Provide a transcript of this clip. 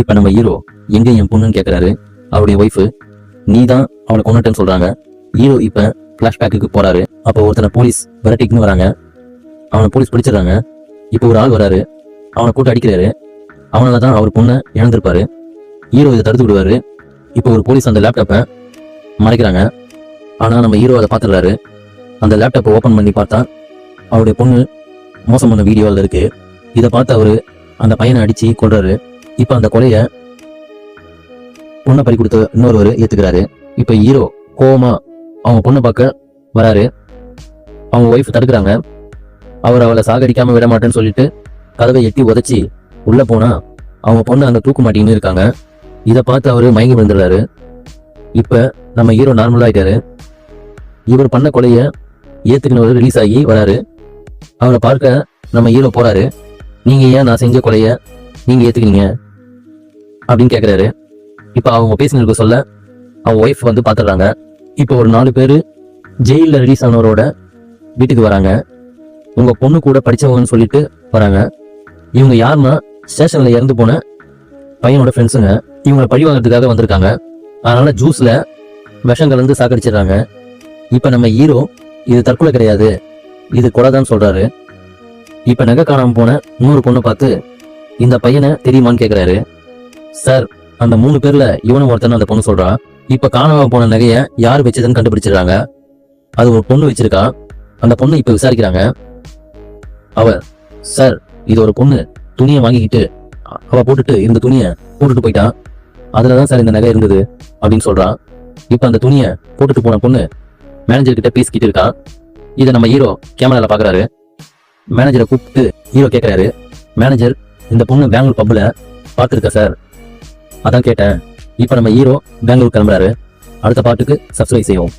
இப்ப நம்ம ஹீரோ எங்க என் பொண்ணுன்னு கேக்குறாரு. அவருடைய ஒய்ஃபு நீ தான் அவளை கொண்டுட்டேன்னு சொல்றாங்க. ஹீரோ இப்ப பிளாஷ்பேக்கு போறாரு. அப்போ ஒருத்தனை போலீஸ் விரட்டிக்குன்னு வராங்க. அவனை போலீஸ் பிடிச்சிடறாங்க. இப்போ ஒரு ஆள் வராரு, அவனை கூட்டு அடிக்கிறாரு. அவனாலதான் அவர் பொண்ணை இழந்திருப்பாரு. ஹீரோ இதை தடுத்து விடுவாரு. இப்போ ஒரு போலீஸ் அந்த லேப்டாப்பை மறைக்கிறாங்க. ஆனா நம்ம ஹீரோ அதை பாத்துறாரு. அந்த லேப்டாப்பை ஓபன் பண்ணி பார்த்தா அவருடைய பொண்ணு மோசமான வீடியோவில் இருக்கு. இதை பார்த்து அவரு அந்த பையனை அடிச்சு கொள்றாரு. இப்ப அந்த கொலைய பொண்ணை பறி கொடுத்த இன்னொருவர் ஏத்துக்கிறாரு. இப்ப ஹீரோ கோவமா அவங்க பொண்ணை பார்க்க வராரு. அவங்க ஒய்ஃப் தடுக்கிறாங்க. அவர் அவளை சாகடிக்காம விட மாட்டேன்னு சொல்லிட்டு கதவை எட்டி உதச்சி உள்ள போனா அவங்க பொண்ணு அங்க தூக்கு மாட்டின்னு இருக்காங்க. இதை பார்த்து அவரு மயங்கி விழுந்துடுறாரு. இப்ப நம்ம ஹீரோ நார்மலா ஆயிட்டாரு. இவர் பண்ண கொலைய ஏத்துக்கினவர் ரிலீஸ் ஆகி வராரு. அவரை பார்க்க நம்ம ஹீரோ போறாரு. நீங்க ஏன் நான் செஞ்ச கொலைய நீங்க ஏத்துக்கிறீங்க அப்படின்னு கேக்குறாரு. இப்ப அவங்க பேசினருக்கு சொல்ல அவங்க ஒய்ஃப் வந்து பாத்துடுறாங்க. இப்ப ஒரு 4 பேரு ஜெயில ரிலீஸ் ஆனவரோட வீட்டுக்கு வராங்க. உங்க பொண்ணு கூட படிச்சவங்கன்னு சொல்லிட்டு வராங்க. இவங்க யாருன்னா ஸ்டேஷன்ல இறந்து போன பையனோட ஃப்ரெண்ட்ஸுங்க. இவங்களை பழி வாங்கிறதுக்காக வந்திருக்காங்க. அதனால ஜூஸ்ல விஷம் கலந்து சாக்கடிச்சிடுறாங்க. இப்ப நம்ம ஹீரோ இது தற்கொலை கிடையாது, இது கொலைதான் சொல்றாரு. இப்ப நகை காணாம போன இன்னொரு பொண்ணை பார்த்து இந்த பையனை தெரியுமான்னு கேக்குறாரு. சார், அந்த 3 பேர்ல இவனும் ஒருத்தன் அந்த பொண்ணு சொல்றா. இப்ப காணாம போன நகைய யார் வச்சதுன்னு கண்டுபிடிச்சிடுறாங்க. அது ஒரு பொண்ணு வச்சிருக்கா. அந்த பொண்ணு இப்ப விசாரிக்கிறாங்க. சார், இது ஒரு பொண்ணு துணியை வாங்கிக்கிட்டு அவ போட்டுட்டு இந்த துணியை போட்டுட்டு போயிட்டான். அதுலதான் சார் இந்த நகை இருந்தது அப்படின்னு சொல்றான். இப்ப அந்த துணியை போட்டுட்டு போன பொண்ணு மேனேஜர் கிட்ட பேசிக்கிட்டு இருக்கா. இதை நம்ம ஹீரோ கேமரால பாக்குறாரு. மேனேஜரை கூப்பிட்டு ஹீரோ கேட்கிறாரு, மேனேஜர், இந்த பொண்ணு பெங்களூர் பப்ல பார்த்துருக்க சார், அதான் கேட்டேன். இப்ப நம்ம ஹீரோ பெங்களூர் கிளம்புறாரு. அடுத்த பாட்டுக்கு சப்ஸ்கிரைப் செய்வோம்.